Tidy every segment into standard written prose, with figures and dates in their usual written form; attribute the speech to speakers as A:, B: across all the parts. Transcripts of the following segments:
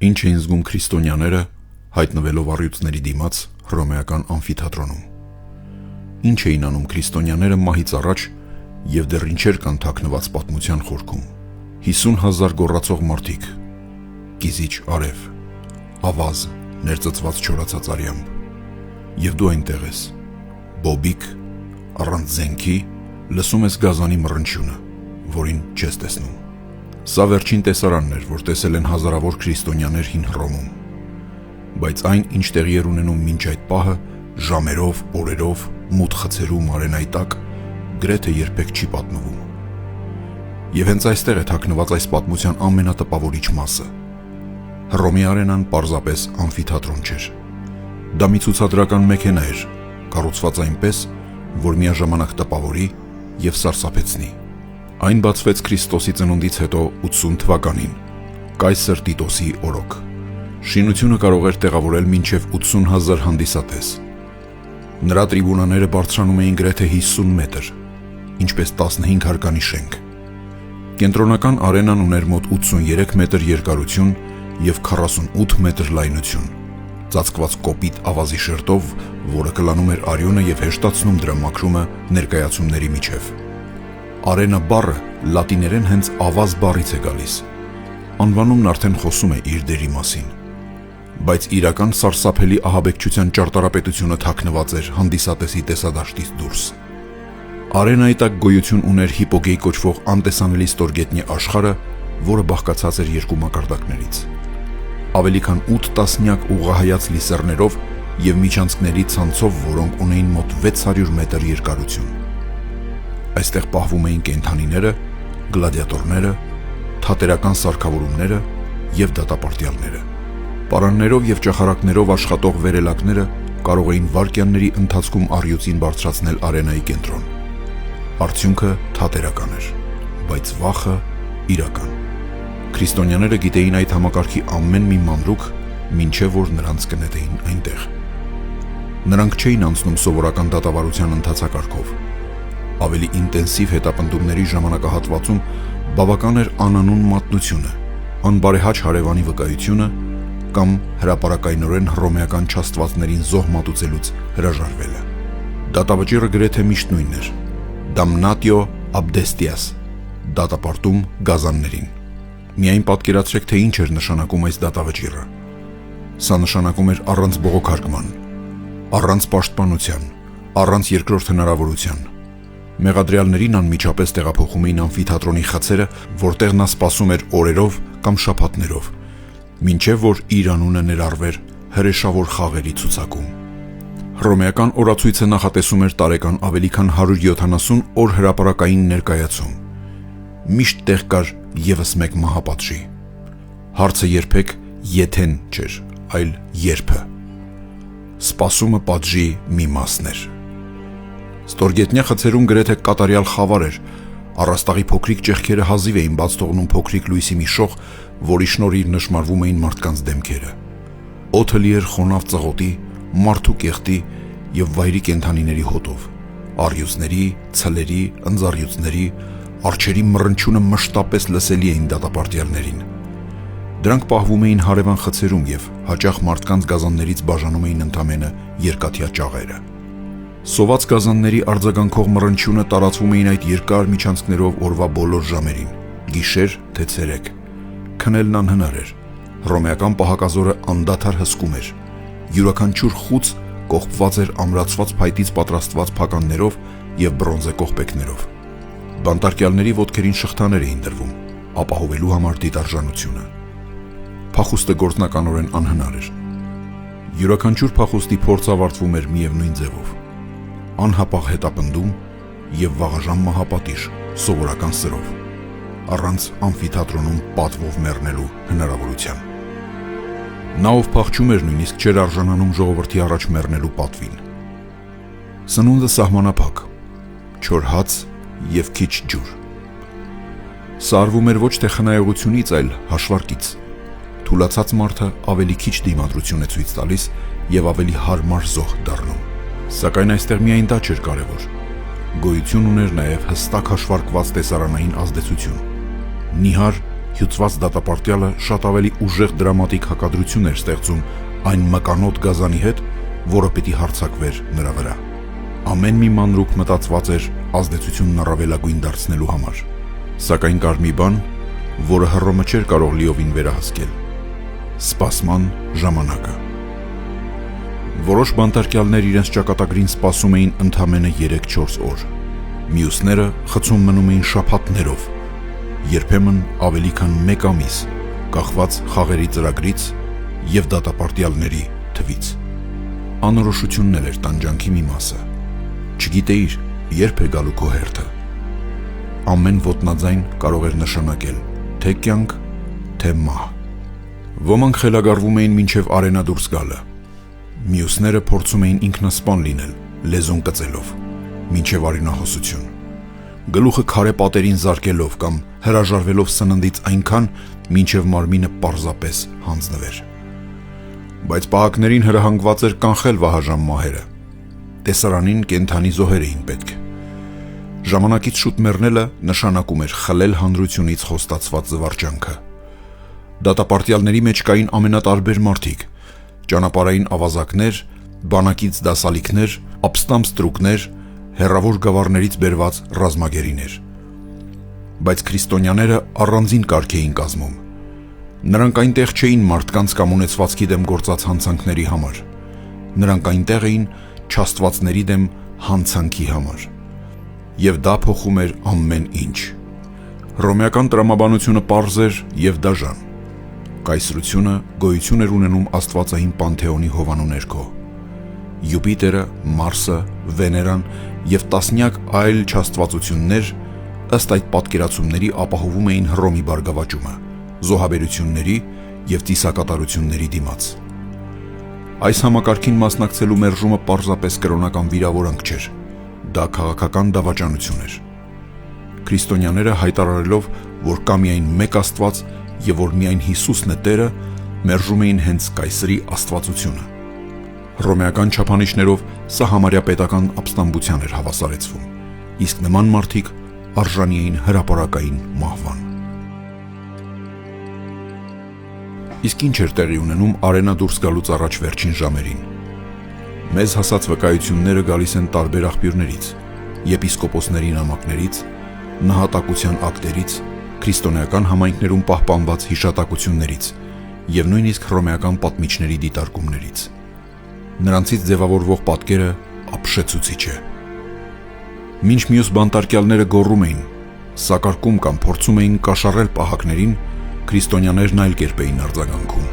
A: Ինչ էին զգում քրիստոնյաները հայտնվելով առյուծների դիմաց հռոմեական ամֆիթատրոնում։ Ինչ էին անում քրիստոնյաները մահից առաջ եւ դեռ ինչեր կան թաքնված պատմության խորքում։ 50,000 գոռացող մարդիկ, կիզիչ արև, ավազ, ներծծված չորացած արյամբ։ Եվ դու այնտեղ ես, բոբիկ, առանց զենքի, լսում ես գազանի մռնչյունը, որին չես տեսնում։ Սա վերջին տեսարանն էր, որ տեսել են հազարավոր քրիստոնյաներ հին Հռոմում։ Բայց այն, ինչ տեղի էր ունենում մինչ այդ պահը, ժամերով, օրերով, մութ խցերում արենայի տակ, գրեթե երբեք չի պատմվում։ Եվ հենց այստեղ է թաքնված այս պատմության ամենատպավորիչ մասը։ Հռոմի արենան պարզապես ամֆիթատրոն չէր։ Դա մի ցուցադրական մեքենա էր, կառուցված այնպես, որ միաժամանակ տպավորի եւ սարսափեցնի։ Այն բացվեց Քրիստոսի ծնունդից հետո 80 թվականին, կայսր Տիտոսի օրոք։ Շինությունը կարող էր տեղավորել մինչև 80,000 հանդիսատես։ Նրա տրիբունաները բարձրանում էին գրեթե 50 մետր, ինչպես 15 հարկանի շենք։ Կենտրոնական արենան ուներ մոտ 83 մետր երկարություն եւ 48 մետր լայնություն, ծածկված կոպիտ ավազի շերտով, որը կլանում էր արյունը եւ հեշտացնում դրա մաքրումը ներկայացումների միջև։ Արենա բառը լատիներեն հենց ավազ բառից է գալիս։ Անվանումն արդեն խոսում է իր դերի մասին։ Բայց իրական սարսափելի ահաբեկչության ճարտարապետությունը թաքնված էր հանդիսատեսի տեսադաշտից դուրս։ Արենայի տակ գոյություն ուներ հիպոգեյ կոչվող անտեսանելի ստորգետնյա աշխարհը, որը բաղկացած էր երկու մակարդակներից։ Ավելի քան 8 տասնյակ ուղղահայաց լիսեռներով եւ միջանցքների ցանցով, որոնք ունեին մոտ 600 մետր երկարություն։ Այստեղ պահվում էին կենդանիները, գլադիատորները, թատերական սարքավորումները եւ դատապարտյալները։ Պարաններով եւ ճախարակներով աշխատող վերելակները կարող էին վայրկյանների ընթացքում առյուծին բարձրացնել արենայի կենտրոն։ Արդյունքը թատերական էր, բայց վախը իրական։ Քրիստոնյաները գիտեին այդ համակարգի ամեն մի մանրուք, մինչև որ նրանց կնետեին այնտեղ։ Նրանք չէին անցնում սովորական դատավարության ընթացակարգով։ Ավելի ինտենսիվ հետապնդումների ժամանակահատվածում բավական էր անանուն մատնությունը, անբարեհաճ հարևանի վկայությունը կամ հրապարակայնորեն հռոմեական չաստվածներին զոհ մատուցելուց հրաժարվելը։ Դատավճիռը գրեթե միշտ նույնն էր՝ damnatio abdestias, դատապարտում գազաններին։ Միայն պատկերացրեք, թե ինչ էր նշանակում այս դատավճիռը։ Սա նշանակում էր առանց բողոքարկման, առանց պաշտպանության, առանց երկրորդ հնարավորության։ Մեղադրյալներին անմիջապես տեղափոխում էին ամֆիթատրոնի խցերը, որտեղ նա սպասում էր օրերով կամ շաբաթներով, մինչև որ իր անունը ներառվեր հրեշավոր խաղերի ցուցակում։ Հռոմեական օրացույցը նախատեսում էր տարեկան ավելի քան 170 օր հրապարակային ներկայացում։ Միշտ տեղ կար եւս մեկ մահապատժի։ Հարցը երբեք եթեն չէր, այլ երբը։ Սպասումը պատժի մի մասն էր։ Ստորգետնյա խցերում գրեթե կատարյալ խավար էր, առաստաղի փոքրիկ ճեղքերը հազիվ էին բաց թողնում փոքրիկ լույսի մի շող, որի շնորհիվ նշմարվում էին մարդկանց դեմքերը։ Օդը լի էր խոնավ ծղոտի, մարդու կեղտի եւ վայրի կենդանիների հոտով, առյուծների, ցլերի, ընձառյուծների, արջերի մռնչյունը մշտապես լսելի էին դատապարտյալներին։ Դրանք պահվում էին հարևան խցերում եւ հաճախ մարդկանց գազաններից բաժանում էին ընդամենը երկաթյա ճաղերը։ Սոված գազանների արձագանքող մռնչյունը տարածվում էին այդ երկար միջանցքներով օրվա բոլոր ժամերին, գիշեր թե ցերեկ։ Քնելն անհնար էր։ Հռոմեական պահակազորը անդադար հսկում էր։ Յուրաքանչյուր խուց կողպված էր ամրացված փայտից պատրաստված փականներով եւ բրոնզե կողպեքներով։ Բանտարկյալների ոտքերին շղթաներ էին դրվում, ապահովելու համար դիտարժանությունը։ Փախուստը գործնականորեն անհնար էր։ Յուրաքանչյուր փախուստի փորձ ավարտվում էր միևնույն ձևով՝ անհապաղ հետապնդում եւ վաղաժամ մահապատիժ սովորական սրով, առանց ամֆիթատրոնում պատվով մեռնելու հնարավորության։ Նա ով փախչում էր նույնիսկ չէր արժանանում ժողովրդի առաջ մեռնելու պատվին։ Սնունդը սահմանափակ, չոր հաց եւ քիչ ջուր։ Սա արվում էր ոչ թե խնայողությունից, այլ հաշվարկից։ Թուլացած մարդը ավելի քիչ դիմադրություն է ցույց տալիս եւ ավելի հարմար զոհ դառնում։ Սակայն այստեղ միայն դա չէր կարևոր։ Գոյություն ուներ նաև հստակ հաշվարկված տեսարանային ազդեցություն։ Նիհար հյուծված դատապարտյալը շատ ավելի ուժեղ դրամատիկ հակադրություն էր ստեղծում այն մկանոտ գազանի հետ, որը պիտի հարձակվեր նրա վրա։ Ամեն մի մանրուք մտածված էր ազդեցությունն առավելագույն դարձնելու համար, սակայն կար մի բան, որը Հռոմը չէր կարող լիովին վերահսկել՝ սպասման ժամանակը։ Որոշ բանտարկյալներ իրենց ճակատագրին սպասում էին ընդամենը 3-4 օր, մյուսները խցում մնում էին շաբաթներով, երբեմն ավելի քան 1 ամիս, կախված խաղերի ծրագրից և դատապարտյալների թվից։ Անորոշությունն էր տանջանքի մի մասը։ Չգիտեիր, երբ է գալու քո հերթը։ Ամեն ոտնաձայն կարող էր նշանակել թե կյանք, թե մահ։ Ոմանք խելագարվում էին մինչև արենա դուրս գալը։ Մյուսները փորձում էին ինքնասպան լինել, լեզուն կծելով, մինչև արյունահոսություն։ Գլուխը քարե պատերին զարկելով կամ հրաժարվելով սննդից այնքան, մինչև մարմինը պարզապես հանձնվեր։ Բայց պահակներին հրահանգված էր կանխել վահաժամ մահերը։ Տեսարանին կենդանի զոհեր էին պետք։ Ժամանակից շուտ մեռնելը նշանակում էր խլել հանրությունից խոստացված զվարճանքը։ Դատապարտյալների մեջ կային ամենատարբեր մարդիկ՝ ճանապարհային ավազակներ, բանակից դասալիքներ, ապստամբ ստրուկներ, հեռավոր գավառներից բերված ռազմագերիներ։ Բայց քրիստոնյաները առանձին կարգ էին կազմում։ Նրանք այնտեղ չէին մարդկանց կամ ունեցվածքի դեմ գործած հանցանքների համար։ Նրանք այնտեղ էին չաստվածների դեմ հանցանքի համար։ Եվ դա փոխում էր ամեն ինչ։ Հռոմեական տրամաբանությունը պարզ էր և դաժան։ Կայսրությունը գոյություն էր ունենում աստվածային պանթեոնի հովանու ներքո։ Յուպիտերը, Մարսը, Վեներան և տասնյակ այլ չաստվածություններ ըստ այդ պատկերացումների ապահովում էին Հռոմի բարգավաճումը, զոհաբերությունների և ծիսակատարությունների դիմաց։ Այս համակարգին մասնակցելու մերժումը պարզապես կրոնական վիրավորանք չէր, դա քաղաքական դավաճանություն էր։ Քրիստոնյաները հայտարարելով, որ կա միայն մեկ Աստված և որ միայն Հիսուսն է Տերը, մերժում էին հենց կայսրի աստվածությունը։ Հռոմեական չափանիշներով սա համարյա պետական ապստամբության էր հավասարեցվում, իսկ նման մարդիկ արժանի էին հրապարակային մահվան։ Իսկ ինչ էր տեղի ունենում արենա դուրս գալուց առաջ վերջին ժամերին։ Մեզ հասած վկայությունները գալիս են տարբեր աղբյուրներից՝ եպիսկոպոսների նամակներից, նահատակության ակտերից, քրիստոնեական համայնքներում պահպանված հիշատակություններից և նույնիսկ հռոմեական պատմիչների դիտարկումներից։ Նրանցից ձևավորվող պատկերը ապշեցուցիչ է։ Մինչ մյուս բանտարկյալները գոռում էին, սակարկում կամ փորձում էին կաշառել պահակներին, քրիստոնյաներն այլ կերպ էին արձագանքում։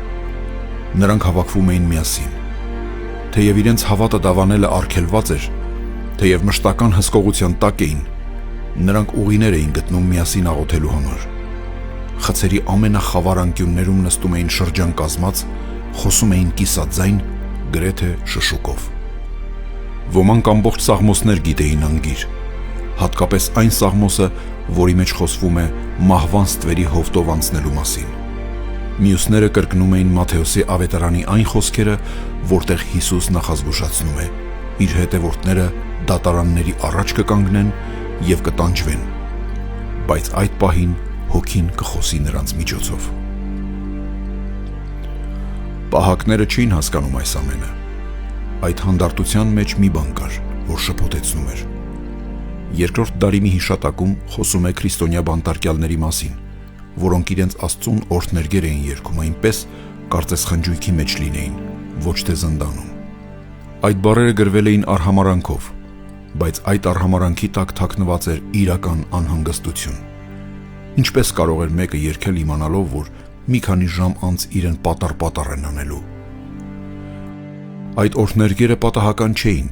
A: Նրանք հավաքվում էին միասին։ Թեև իրենց հավատը դավանելը արգելված էր, թեև մշտական հսկողության տակ էին, նրանք ուղիներ էին գտնում միասին աղոթելու համար։ Խցերի ամենախավար անկյուններում նստում էին շրջան կազմած, խոսում էին կիսաձայն, գրեթե շշուկով։ Ոմանք ամբողջ սաղմոսներ գիտեին անգիր, հատկապես այն սաղմոսը, որի մեջ խոսվում է մահվան ստվերի հովտով անցնելու մասին։ Մյուսները կրկնում էին Մատթեոսի ավետարանի այն խոսքերը, որտեղ Հիսուս նախազգուշացնում է. իր հետևորդները դատարանների առաջ կկանգնեն և կտանջվեն, բայց այդ պահին հոգին կխոսի նրանց միջոցով։ Պահակները չէին հասկանում այս ամենը։ Այդ հանդարտության մեջ մի բան կար, որ շփոթեցնում էր։ Երկրորդ դարի մի հիշատակում խոսում է քրիստոնյա բանտարկյալների մասին, որոնք իրենց Աստծուն օրհներգեր էին երգում այնպես, կարծես խնջույքի մեջ լինեին, ոչ թե զնդանում։ Այդ բառերը գրվել էին արհամարանքով, բայց այդ արհամարանքի տակ թաքնված էր իրական անհանգստություն։ Ինչպես կարող էր մեկը երգել իմանալով, որ մի քանի ժամ անց իրեն պատառ են անելու։ Այդ օրհներգերը պատահական չէին։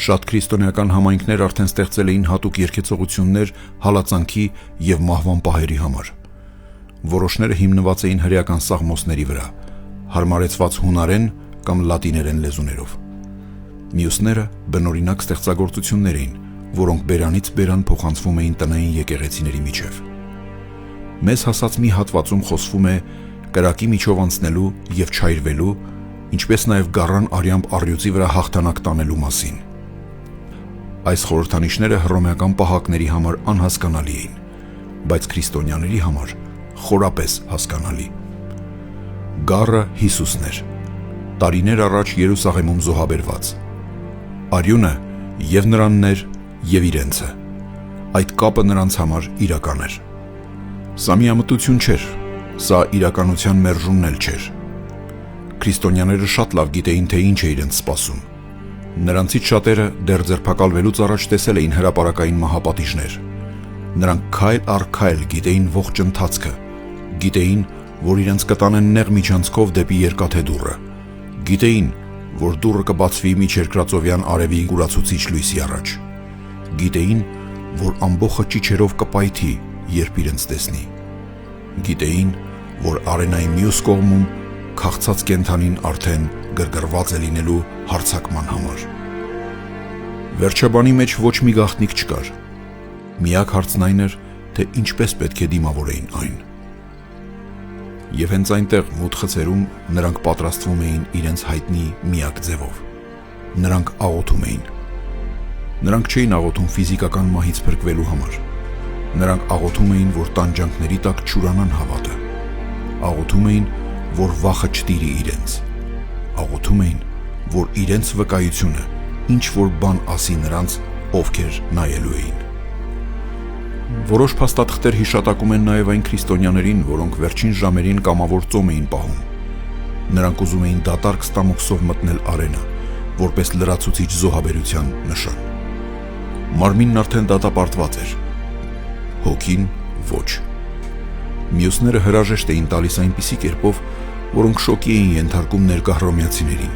A: Շատ քրիստոնեական համայնքներ արդեն ստեղծել էին հատուկ երգեցողություններ հալածանքի և մահվան պահերի համար։ Որոշները հիմնված էին հրեական սաղմոսների վրա, հարմարեցված հունարեն կամ լատիներեն լեզուներով։ Մյուսները բնօրինակ ստեղծագործություններ էին, որոնք բերանից բերան փոխանցվում էին տնային եկեղեցիների միջև։ Մեզ հասած մի հատվածում խոսվում է կրակի միջով անցնելու և չայրվելու, ինչպես նաև գառան արյամբ առյուծի վրա հաղթանակ տանելու մասին։ Այս խորհրդանիշները հռոմեական պահակների համար անհասկանալի էին, բայց քրիստոնյաների համար խորապես հասկանալի։ Գառը Հիսուսն էր, տարիներ առաջ Երուսաղեմում զոհաբերված։ Արյունը և նրանն էր, և իրենցը։ Այդ կապը նրանց համար իրական էր։ Սա միամտություն չէր, սա իրականության մերժումն էլ չէր։ Քրիստոնյաները շատ լավ գիտեին, թե ինչ է իրենց սպասում։ Նրանցից շատերը դեռ ձերբակալվելուց առաջ տեսել էին հրապարակային մահապատիժներ։ Նրանք քայլ առ քայլ գիտեին ողջ ընթացքը, գիտեին, որ իրենց կտանեն նեղ միջանցքով դեպի երկաթե դուռը, գիտեին, որ դուռը կբացվի միջերկրածովյան արևի կուրացուցիչ լույսի առաջ, գիտեին, որ ամբոխը ճիչերով կպայթի, երբ իրենց տեսնի, գիտեին, որ արենայի մյուս կողմում քաղցած կենդանին արդեն գրգռված է լինելու հարձակման համար։ Վերջաբանի մեջ ոչ մի գաղտնիք չկար։ Միակ հարցն այն էր, թե ինչպես պետք է դիմավորեին այն։ Եվ հենց այնտեղ մութ խցերում նրանք պատրաստվում էին իրենց հայտնի միակ ձևով։ Նրանք աղոթում էին։ Նրանք չէին աղոթում ֆիզիկական մահից փրկվելու համար։ Նրանք աղոթում էին, որ տանջանքների տակ չուրանան հավատը։ Աղոթում էին, որ վախը չտիրի իրենց։ Աղոթում էին, որ իրենց վկայությունը ինչ որ բան ասի նրանց, ովքեր նայելու էին։ Որոշ փաստաթղթեր հիշատակում են նաև այն քրիստոնյաներին, որոնք վերջին ժամերին կամավոր ծոմ էին պահում։ Նրանք ուզում էին դատարկ ստամոքսով մտնել արենա, որպես լրացուցիչ զոհաբերության նշան։ Մարմինն արդեն դատապարտված էր, հոգին ոչ։ Մյուսները հրաժեշտ էին տալիս այնպիսի կերպով, որոնք շոկի էին ենթարկում ներկա հռոմեացիներին։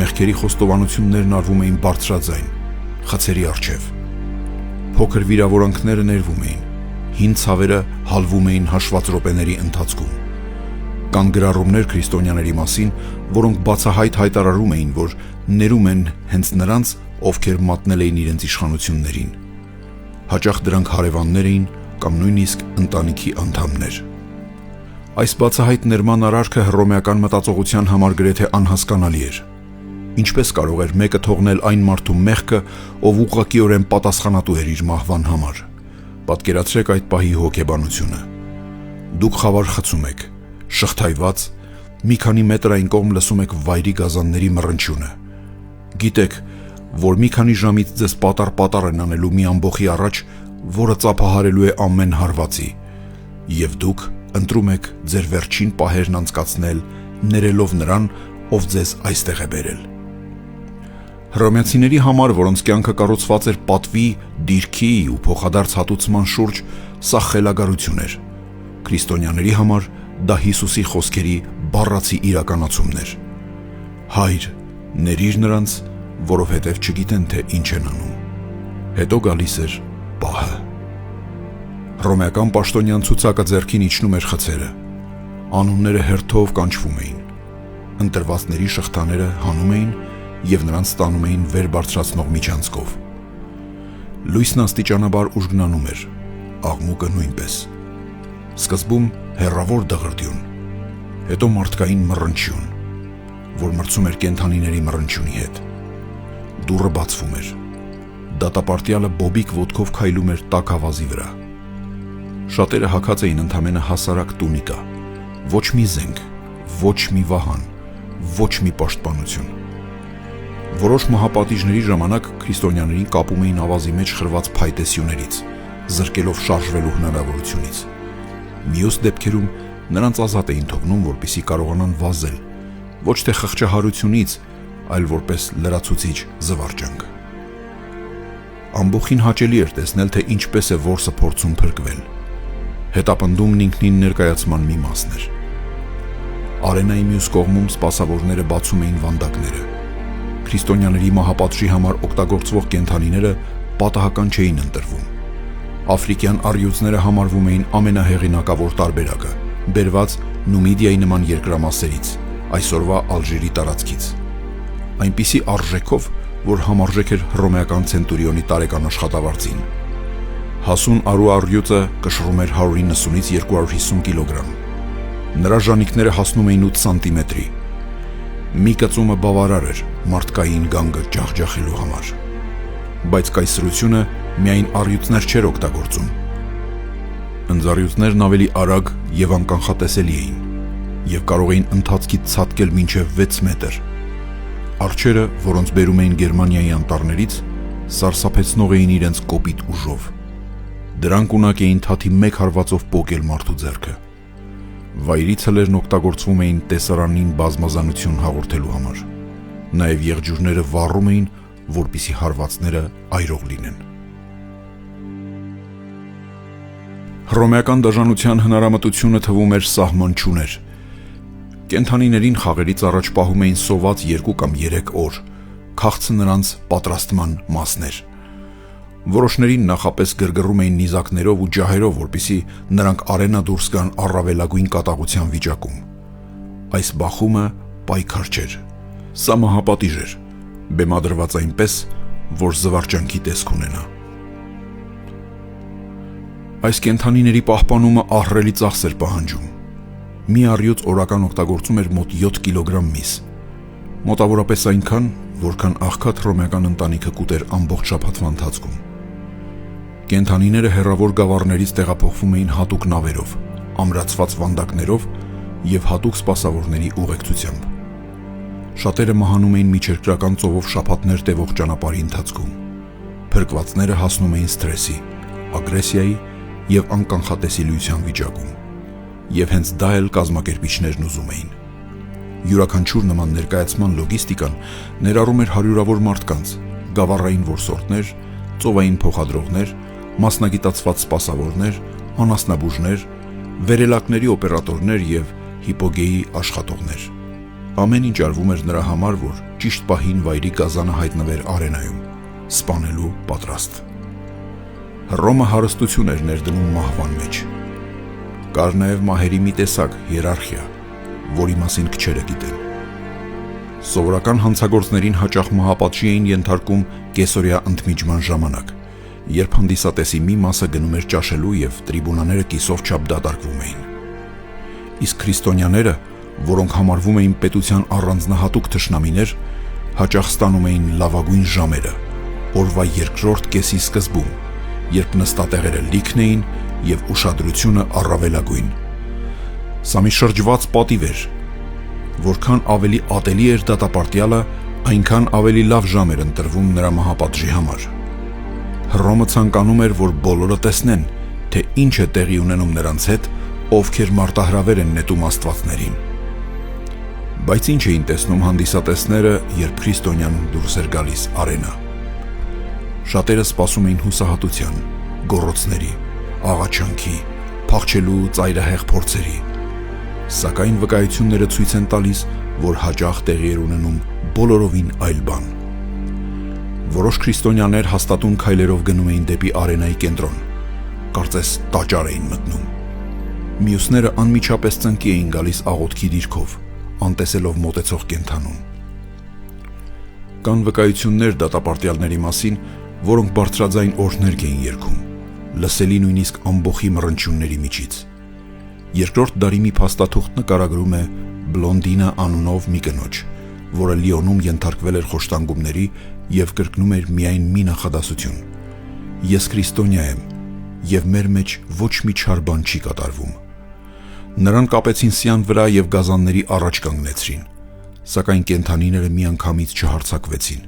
A: Մեղքերի խոստովանություններն արվում էին բարձրաձայն, խցերի առջև։ Փոքր վիրավորանքները ներվում էին, հին ցավերը հալվում էին հաշված րոպեների ընթացքում։ Կան գրառումներ քրիստոնյաների մասին, որոնք բացահայտ հայտարարում էին, որ ներում են հենց նրանց, ովքեր մատնել էին իրենց իշխանություններին։ Հաճախ դրանք հարևաններ էին կամ նույնիսկ ընտանիքի անդամներ։ Այս բացահայտ ներման արարքը հռոմեական մտածողության համար գրեթե անհասկանալի էր։ Ինչպես կարող էր մեկը թողնել այն մարդու մեղքը, ով ուղղակիորեն պատասխանատու էր իր մահվան համար։ Պատկերացրեք այդ պահի հոգեբանությունը։ Դուք խավար խցում եք, շղթայված, մի քանի մետր այն կողմ լսում եք վայրի գազանների մռնչյունը։ Գիտեք, որ մի քանի ժամից ձեզ պատառ են անելու մի ամբոխի առաջ, որը ծափահարելու է ամեն հարվածի, եւ դուք ընտրում եք ձեր վերջին պահերն անցկացնել ներելով նրան, ով ձեզ այստեղ է բերել։ Հռոմեացիների համար, որոնց կյանքը կառուցված էր պատվի, դիրքի ու փոխադարձ հատուցման շուրջ, սա խելագարություն էր։ Քրիստոնյաների համար դա Հիսուսի խոսքերի բառացի իրականացումն էր։ Հայր, ներիր նրանց, որովհետև չգիտեն, թե ինչ են անում։ Հետո գալիս էր պահը։ Հռոմեական պաշտոնյան ցուցակը ձեռքին իջնում էր խցերը։ Անունները հերթով կանչվում էին։ Ընտրվածների շղթաները հանում էին և նրանց ստանում էին վեր բարձրացնող միջանցքով։ Լույսն աստիճանաբար ուժգնանում էր, աղմուկը նույնպես։ Սկզբում հեռավոր դղրդյուն, հետո մարդկային մռնչյուն, որ մրցում էր կենդանիների մռնչյունի հետ։ Դուռը բացվում էր։ Դատապարտյալը բոբիկ ոտքով քայլում էր տաք ավազի վրա։ Շատերը հագած էին ընդամենը հասարակ տունիկա, ոչ մի զենք, ոչ մի վահան, ոչ մի պաշտպանություն։ Որոշ մահապատիժների ժամանակ քրիստոնյաներին կապում էին ավազի մեջ խրված փայտե սյուներից, զրկելով շարժվելու հնարավորությունից։ Մյուս դեպքերում նրանց ազատ էին թողնում, որպեսզի կարողանան վազել, ոչ թե խղճահարությունից, այլ որպես լրացուցիչ զվարճանք։ Ամբոխին հաճելի էր տեսնել, թե ինչպես է որսը փորձում փրկվել։ Հետապնդումն ինքնին ներկայացման մի մասն էր։ Արենայի մյուս կողմում սպասավորները բացում էին վանդակները։ Քրիստոնյաների մահապատժի համար օգտագործվող կենդանիները պատահական չէին ընտրվում։ Աֆրիկյան առյուծները համարվում էին ամենահեղինակավոր տարբերակը, բերված Նումիդիայի նման երկրամասերից, այսօրվա Ալժիրի տարածքից։ Այնպիսի արժեքով, որ համարժեք էր հռոմեական ցենտուրիոնի տարեկան աշխատավարձին։ Հասուն արու առյուծը կշռում էր 190-ից 250 կիլոգրամ։ Նրա ժանիքները հասնում էին 8 սանտիմետրի։ Մի կծումը բավարար էր մարդկային գանգը ջախջախելու համար։ Բայց կայսրությունը միայն առյուծներ չէր օգտագործում։ Ընձառյուծներն ավելի արագ եւ անկանխատեսելի էին եւ կարող էին ընթացքից ցատկել մինչեւ 6 մետր։ Արջերը, որոնց բերում էին Գերմանիայի անտառներից, սարսափեցնող էին իրենց կոպիտ ուժով։ Դրանք ունակ էին թաթի մեկ հարվածով պոկել մարդու ձեռքը։ Վայրի ցլերն օգտագործվում էին տեսարանին բազմազանություն հաղորդելու համար։ Նաև եղջյուրները վառում էին, որպեսզի հարվածները այրող լինեն։ Հռոմեական դաժանության հնարամտությունը թվում էր սահման չուներ։ Կենդանիներին խաղերից առաջ պահում էին սոված 2 կամ 3 օր, քաղցը նրանց պատրաստման մասն էր։ Որոշներին նախապես գրգռում էին նիզակներով ու ջահերով, որպեսզի նրանք արենա դուրս գան առավելագույն կատաղության վիճակում։ Այս բախումը պայքար չէր։ Սա մահապատիժ էր, բեմադրված այնպես, որ զվարճանքի տեսք ունենա։ Այս կենդանիների պահպանումը ահռելի ծախս էր պահանջում։ Մի առյուծ օրական օգտագործում էր մոտ 7 կիլոգրամ միս, մոտավորապես այնքան, որքան աղքատ հռոմեական ընտանիքը կուտեր ամբողջ շաբաթվա ընթացքում։ Կենդանիները հեռավոր գավառներից տեղափոխվում էին հատուկ նավերով, ամրացված վանդակներով եւ հատուկ սպասավորների ուղեկցությամբ։ Շատերը մահանում էին միջերկրական ծովով շաբաթներ տևող ճանապարհի ընթացքում։ Փրկվածները հասնում էին սթրեսի, ագրեսիայի եւ անկանխատեսելիության վիճակում։ Եվ հենց դա էլ կազմակերպիչներն ուզում էին։ Յուրաքանչյուր նման ներկայացման լոգիստիկան ներառում էր հարյուրավոր մարդկանց, գավառային որսորդներ, ծովային փոխադրողներ, մասնագիտացված սպասավորներ, անասնաբուժներ, վերելակների օպերատորներ եւ հիպոգեի աշխատողներ։ Ամեն ինչ արվում էր նրա համար, որ ճիշտ պահին վայրի գազանը հայտնվեր արենայում, սպանելու պատրաստ։ Հռոմը հարստություն էր ներդնում մահվան մեջ։ Կար նաև մահերի մի տեսակ հիերարխիա, որի մասին քչերը գիտեն։ Սովորական հանցագործներին հաճախ մահապատժի էին ենթարկում կեսօրյա ընդմիջման ժամանակ, երբ հանդիսատեսի մի մասը գնում էր ճաշելու եւ տրիբունաները կիսով չափ դատարկվում էին։ Իսկ քրիստոնյաները, որոնք համարվում էին պետության առանձնահատուկ թշնամիներ, հաճախ ստանում էին լավագույն ժամերը, օրվա երկրորդ կեսի սկզբում, երբ նստատեղերը լիքն էին եւ ուշադրությունը առավելագույն։ Սա մի շրջված պատիվ էր։ Որքան ավելի ատելի էր դատապարտյալը, այնքան ավելի լավ ժամ էր ընտրվում նրա մահապատժի համար։ Հռոմը ցանկանում էր, որ բոլորը տեսնեն, թե ինչ է տեղի ունենում նրանց հետ, ովքեր մարտահրավեր են նետում աստվածներին։ Բայց ինչ էին տեսնում հանդիսատեսները, երբ քրիստոնյան դուրս էր գալիս արենա։ Շատերը սպասում էին հուսահատության, գոռոցների, աղաչանքի, փախչելու ծայրահեղ փորձերի։ Սակայն վկայությունները ցույց են տալիս, որ հաճախ տեղի էր ունենում բոլորովին այլ բան։ Որոշ քրիստոնյաներ հաստատուն քայլերով գնում էին դեպի արենայի կենտրոն, կարծես տաճար էին մտնում։ Մյուսները անմիջապես ծնկի էին գալիս աղոթքի դիրքով, անտեսելով մոտեցող կենդանուն։ Կան վկայություններ դատապարտյալների մասին, որոնք բարձրաձայն օրհներգ էին երգում, լսելի նույնիսկ ամբոխի մռնչյունների միջից։ Երկրորդ դարի մի փաստաթուղթ նկարագրում է Բլոնդինա անունով մի կնոջ, որը Լիոնում ենթարկվել էր խոշտանգումների եւ կրկնում էր միայն մի նախադասություն. «Ես քրիստոնյա եմ, եւ մեր մեջ ոչ մի չար բան չի կատարվում»։ Նրան կապեցին սյան վրա եւ գազանների առաջ կանգնեցրին, սակայն կենդանիները միանգամից չհարձակվեցին։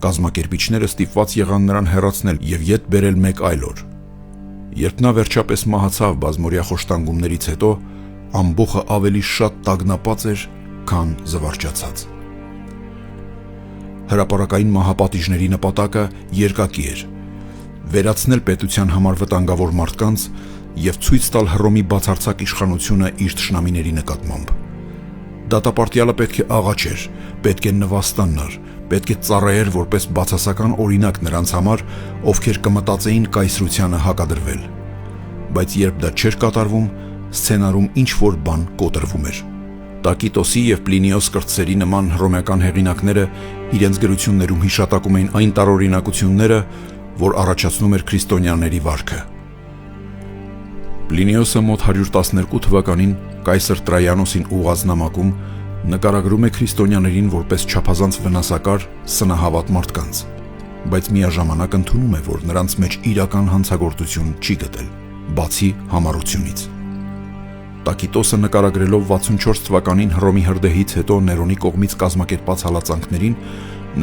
A: Կազմակերպիչները ստիպված եղան նրան հեռացնել եւ ետ բերել մեկ այլ օր։ Երբ նա վերջապես մահացավ բազմօրյա խոշտանգումներից հետո, ամբոխը ավելի շատ տագնապած էր, քան զվարճացած։ Հրապարակային մահապատիժների նպատակը երկակի էր՝ վերացնել պետության համար վտանգավոր մարդկանց եւ ցույց տալ Հռոմի բացարձակ իշխանությունը իր թշնամիների նկատմամբ։ Դատապարտյալը պետք է աղաչեր, պետք է նվաստանար, պետք է ծառայեր որպես բացասական օրինակ նրանց համար, ովքեր կմտածեին կայսրությանը հակադրվել։ Բայց երբ դա չէր կատարվում, սցենարում ինչ-որ բան կոտրվում էր։ Տակիտոսի եւ Պլինիոս կրտսերի նման հռոմեական հեղինակները իրենց գրություններում հիշատակում էին այն տարօրինակությունները, որ առաջացնում էր քրիստոնյաների վարքը։ Պլինիոսը մոտ 112 թվականին կայսր Տրայանոսին ուղղած նամակում նկարագրում է քրիստոնյաներին որպես չափազանց վնասակար, սնահավատ մարդկանց, բայց միաժամանակ ընդունում է, որ նրանց մեջ իրական հանցագործություն չի գտել, բացի համառությունից։ Տակիտոսը նկարագրելով 64 թվականին Հռոմի հրդեհից հետո Ներոնի կողմից կազմակերպած հալածանքներին,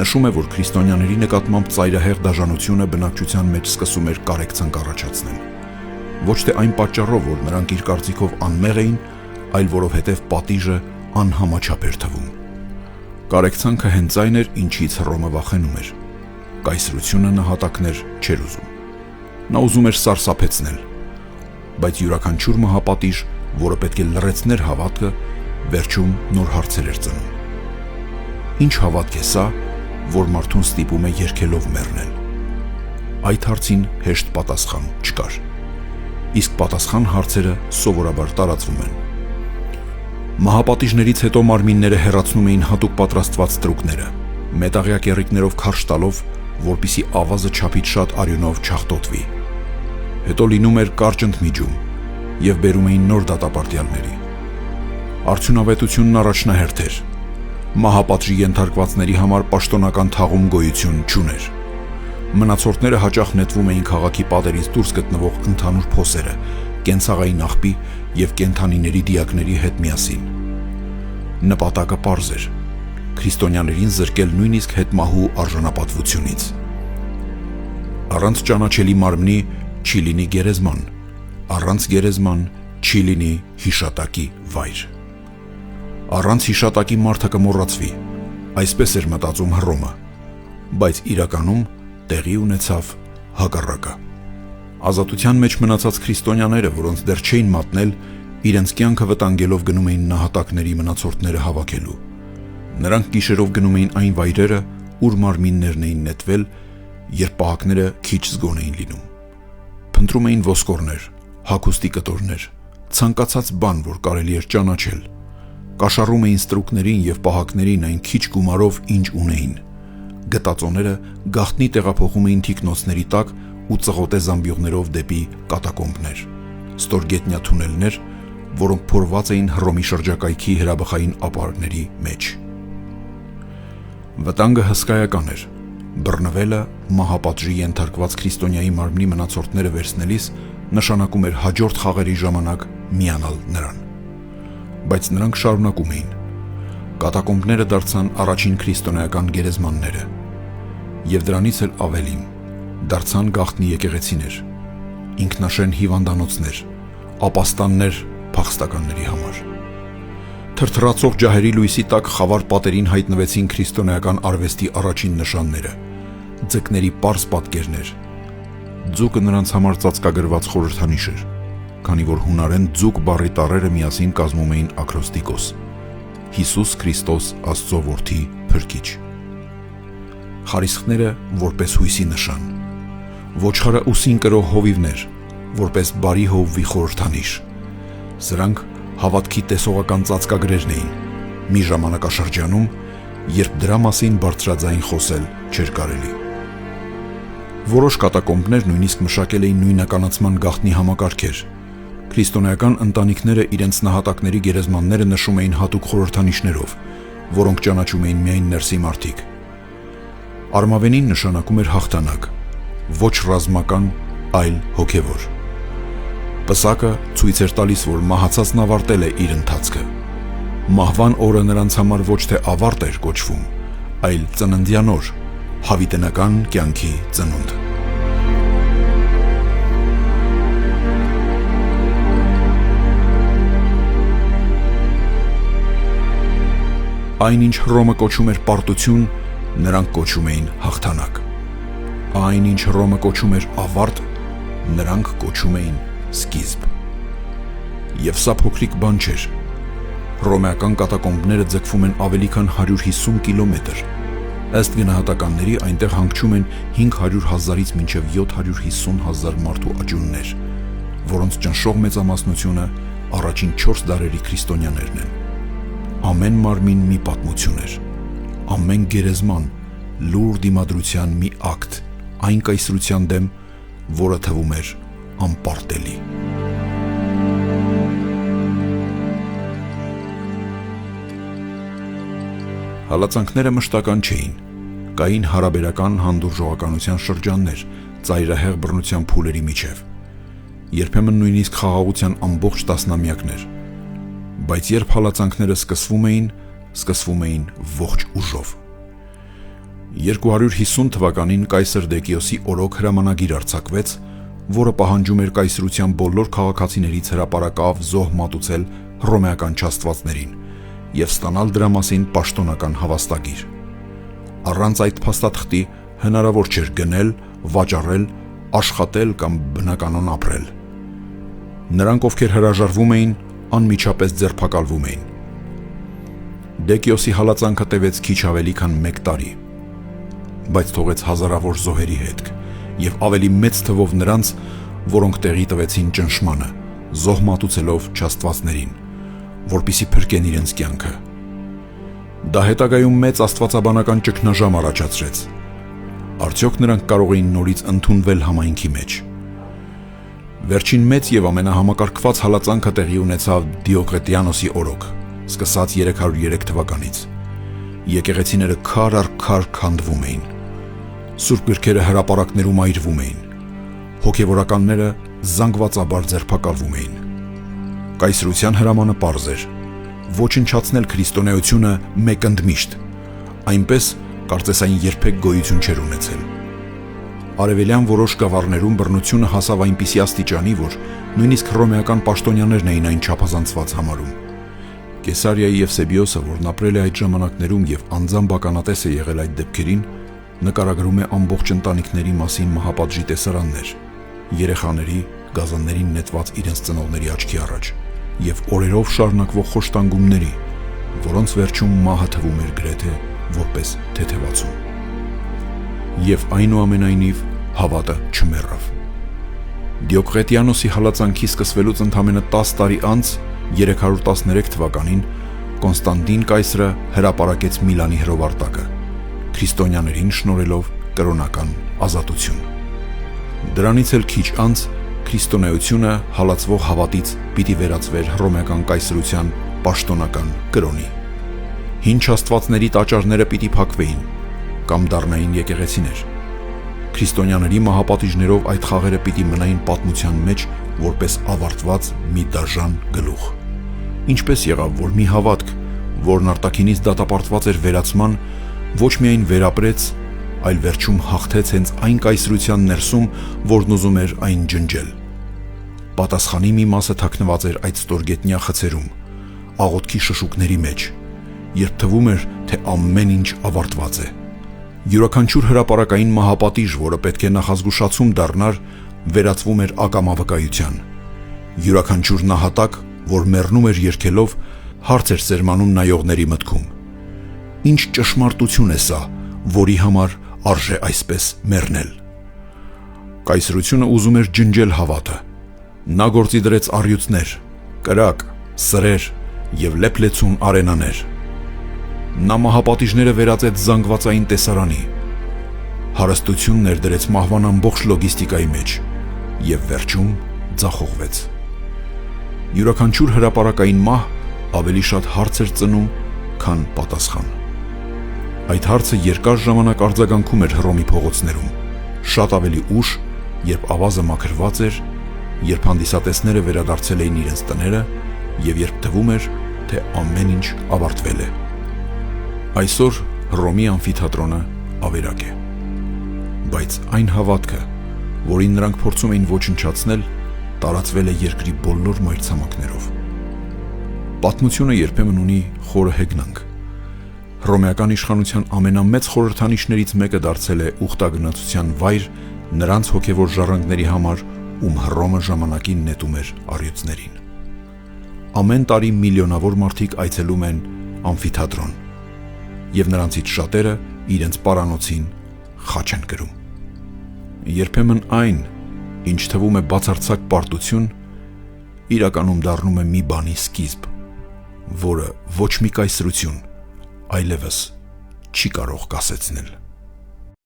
A: նշում է, որ քրիստոնյաների նկատմամբ ծայրահեղ դաժանությունը բնակչության մեջ սկսում էր կարեկցանք առաջացնել։ Ոչ թե այն պատճառով, որ նրանք իր կարծիքով անմեղ էին, այլ որովհետև պատիժը անհամաչափ էր թվում։ Կարեկցանքը հենց այն էր, ինչից Հռոմը վախենում էր։ Կայսրությունը նահատակներ չէր ուզում։ Նա ուզում էր սարսափեցնել, բայց յուրաքանչյուր մահապատիժ, որը պետք է լռեցներ հավատքը, վերջում նոր հարցեր էր ծնում։ Ինչ հավատք է սա, որ մարդուն ստիպում է երգելով մեռնել։ Այդ հարցին հեշտ պատասխան չկար։ Իսկ պատասխան հարցերը սովորաբար տարածվում են։ Մահապատիժներից հետո մարմինները հեռացնում էին հատուկ պատրաստված ստրուկները, մետաղյա կեռիկներով քարշ տալով, որպիսի ավազը չափից շատ արյունով չախտոտվի։ Հետո լինում էր կարճ ընդմիջում և բերում էին նոր դատապարտյալների։ Արդյունավետությունն առաջնահերթ էր։ Մահապատժի ենթարկվածների համար պաշտոնական թաղում գոյություն չուներ։ Մնացորդները հաճախ նետվում էին քաղաքի պատերից դուրս գտնվող ընդհանուր փոսերը, կենցաղային աղբի և կենդանիների դիակների հետ միասին։ Նպատակը պարզ էր՝ քրիստոնյաներին զրկել նույնիսկ հետմահու արժանապատվությունից։ Առանց ճանաչելի մարմնի չի լինի գերեզման, առանց գերեզման չի լինի հիշատակի վայր։ Առանց հիշատակի մարդը կմոռացվի, այսպես էր մտածում Հռոմը, բայց իրականում տեղի ունեցավ հակառակը։ Ազատության մեջ մնացած քրիստոնյաները, որոնց դեռ չէին մատնել, իրենց կյանքը վտանգելով գնում էին նահատակների մնացորդները հավաքելու։ Նրանք գիշերով գնում էին այն վայրերը, ուր մարմիններն էին նետվել, երբ պահակները քիչ զգոն էին լինում։ Փնտրում էին ոսկորներ, հագուստի կտորներ, ցանկացած բան, որ կարելի էր ճանաչել։ Կաշառում էին ստրուկներին և պահակներին այն քիչ գումարով, ինչ ունեին։ Գտածոները գաղտնի տեղափոխում էին թիկնոցների տակ ու ծղոտե զամբյուղներով դեպի կատակոմբներ, ստորգետնյա թունելներ, որոնք փորված էին Հռոմի շրջակայքի հրաբխային ապարների մեջ։ Վտանգը հսկայական էր։ Բռնվելը մահապատժի ենթարկված քրիստոնյայի մարմնի մնացորդները վերցնելիս նշանակում էր հաջորդ խաղերի ժամանակ միանալ նրան։ Բայց նրանք շարունակում էին։ Կատակոմբները դարձան առաջին քրիստոնեական գերեզմանները, և դրանից էլ ավելին, դարձան գաղտնի եկեղեցիներ, ինքնաշեն հիվանդանոցներ, ապաստաններ փախստականների համար։ Թրթռացող ջահերի լույսի տակ խավար պատերին հայտնվեցին քրիստոնեական արվեստի առաջին նշանները, ձկների պարզ պատկերներ։ Ձուկը նրանց համար ծածկագրված խորհրդանիշ էր, քանի որ հունարեն ձուկ բառի տառերը միասին կազմում էին ակրոստիկոս՝ Հիսուս Քրիստոս Աստծո որդի փրկիչ։ Խարիսխները որպես հույսի նշան, ոչխարը ուսին կրող հովիվներ, որպես բարի հովվի խորհրդանիշ։ Սրանք հավատքի տեսողական ծածկագրերն էին մի ժամանակաշրջանում, երբ դրա մասին բարձրաձայն խոսել չէր կարելի։ Որոշ կատակոմբներ նույնիսկ մշակել էին նույնականացման գաղտնի համակարգեր։ Քրիստոնեական ընտանիքները իրենց նահատակների գերեզմանները նշում էին հատուկ խորհրդանիշներով, որոնք ճանաչում էին միայն ներսի մարդիկ։ Արմավենին նշանակում էր հաղթանակ, ոչ ռազմական, այլ հոգևոր։ Պսակը ցույց էր տալիս, որ մահացածն ավարտել է իր ընթացքը։ Մահվան օրը նրանց համար ոչ թե ավարտ էր կոչվում, այլ ծննդյան օր, հավիտենական կյանքի ծնունդ։ Այն, ինչ Հռոմը կոչում էր պարտություն, նրանք կոչում էին հաղթանակ։ Այն, ինչ Հռոմը կոչում էր ավարտ, նրանք կոչում էին սկիզբ։ Եվ սա փոքրիկ բան չէր։ Հռոմեական կատակոմբները ձգվում են ավելի քան 150 կիլոմետր։ Ըստ գնահատականների այնտեղ հանգչում են 500,000-ից մինչև 750,000 մարդու աճյուններ, որոնց ճնշող մեծամասնությունը առաջին 4 դարերի քրիստոնյաներն են։ Ամեն մարմին մի պատմություն էր, ամեն գերեզման լուր դիմադրության մի ակտ այն կայսրության դեմ, որը թվում էր անպարտելի։ Հալածանքները մշտական չէին, կային հարաբերական հանդուրժողականության շրջաններ ծայրահեղ բռնության փուլերի միջև։ երբեմն նույնիսկ խաղաղության ամբողջ տասնամյակներ, բայց երբ հալածանքները սկսվում էին ողջ ուժով։ 250 թվականին կայսր Դեկիոսի օրոք հրամանագիր արձակվեց, որը պահանջում էր կայսրության բոլոր քաղաքացիներից հրապարակավ զոհ մատուցել հռոմեական չաստվածներին և ստանալ դրա մասին պաշտոնական հավաստագիր։ Առանց այդ փաստաթղթի հնարավոր չէր գնել, վաճառել, աշխատել կամ բնականon ապրել։ Նրանք, ովքեր հրաժարվում էին, անմիջապես ձերբակալվում էին։ Դեկիոսի հալածանքը տևեց քիչ ավելի քան 1 տարի, բայց թողեց հազարավոր զոհերի հետք և ավելի մեծ թվով նրանց, որոնք տեղի տվեցին ճնշմանը, զոհ մատուցելով չաստվածներին, որպեսզի փրկեն իրենց կյանքը։ Դա հետագայում մեծ աստվածաբանական ճգնաժամ առաջացրեց։ Արդյոք նրանք կարող էին նորից ընդունվել համայնքի մեջ։ Վերջին մեծ և ամենահամակարգված հալածանքը տեղի ունեցավ Դիոկլետիանոսի օրոք, սկսած 303 թվականից։ Եկեղեցիները քար առ քար քանդվում էին։ Սուրբ գրքերը հրապարակներում այրվում էին։ Հոգևորականները զանգվածաբար ձերբակալվում էին։ Կայսրության հրամանը պարզ էր՝ ոչնչացնել քրիստոնեությունը մեկընդմիշտ, այնպես, կարծես այն երբեք գոյություն չէր ունեցել։ Արևելյան որոշ գավառներում բռնությունը հասավ այնպիսի աստիճանի, որ նույնիսկ հռոմեական պաշտոնյաներն էին այն չափազանցված համարում։ Կեսարիայի Եվսեբիոսը, որն ապրել է այդ ժամանակներում և անձամբ ականատես է եղել այդ դեպքերին, նկարագրում է ամբողջ ընտանիքների մասին մահապատժի տեսարաններ, երեխաների, գազաններին նետված իրենց ծնողների աչքի առաջ և օրերով շարունակվող խոշտանգումների, որոնց վերջում մահը թվում էր գրեթե որպես թեթևացում։ Եվ այնուամենայնիվ հավատը չմեռավ։ Դիոկլետիանոսի հալածանքի սկսվելուց ընդամենը 10 տարի անց 313 թվականին Կոնստանտին կայսրը հրապարակեց Միլանի հրովարտակը, քրիստոնյաներին շնորհելով կրոնական ազատություն։ Դրանից էլ քիչ անց քրիստոնեությունը հալածվող հավատից պիտի վերածվեր հռոմեական կայսրության պաշտոնական կրոնի։ Հին չաստվածների տաճարները պիտի փակվեին կամ դառնային եկեղեցիներ։ Քրիստոնյաների մահապատիժներով այդ խաղերը պիտի մնային պատմության մեջ որպես ավարտված մի դաժան գլուխ։ Ինչպես եղավ, որ մի հավատք, որն արտաքինից դատապարտված էր վերացման, ոչ միայն վերապրեց, այլ վերջում հաղթեց հենց այն կայսրության ներսում, որն ուզում էր այն ջնջել։ Պատասխանի մի մասը թաքնված էր այդ ստորգետնյա խցերում, աղոթքի շշուկների մեջ, երբ թվում էր, թե ամեն ինչ ավարտված է։ Յուրաքանչյուր հրապարակային մահապատիժ, որը պետք է նախազգուշացում դառնար, վերածվում էր ակամա վկայության։ Յուրաքանչյուր նահատակ, որ մեռնում էր երգելով, հարց էր սերմանում նայողների մտքում. ինչ ճշմարտություն է սա, որի համար արժե այսպես մեռնել։ Կայսրությունը ուզում էր ջնջել հավատը։ Նա գործի դրեց առյուծներ, կրակ, սրեր և լեփլեցուն արենաներ։ Նա մահապատիժները վերածեց զանգվածային տեսարանի, հարստություն ներդրեց մահվան ամբողջ լոգիստիկայի մեջ և վերջում ձախողվեց։ Յուրաքանչյուր հրապարակային մահ ավելի շատ հարց էր ծնում, քան պատասխան։ Այդ հարցը երկար ժամանակ արձագանքում էր Հռոմի փողոցներում, շատ ավելի ուշ, երբ ավազը մաքրված էր, երբ հանդիսատեսները վերադարձել էին իրենց տները և երբ թվում էր, թե ամեն ինչ ավարտվել է։ Այսօր Հռոմի ամֆիթատրոնը ավերակ է։ Բայց այն հավատքը, որին նրանք փորձում էին ոչնչացնել, տարածվել է երկրի բոլոր մայրցամաքներով։ Պատմությունը երբեմն ունի խորը հեգնանք։ Հռոմեական իշխանության ամենամեծ խորհրդանիշներից մեկը դարձել է ուխտագնացության վայր նրանց հոգևոր ժառանգների համար, ում Հռոմը ժամանակին նետում էր առյուծներին։ Ամեն տարի միլիոնավոր մարդիկ այցելում են ամֆիթատրոն, և նրանցից շատերը իրենց պարանոցին խաչ են կրում։ Երբեմն այն, ինչ թվում է բացարձակ պարտություն, իրականում դառնում է մի բանի սկիզբ, որը ոչ մի կայսրություն այլևս չի կարող կասեցնել։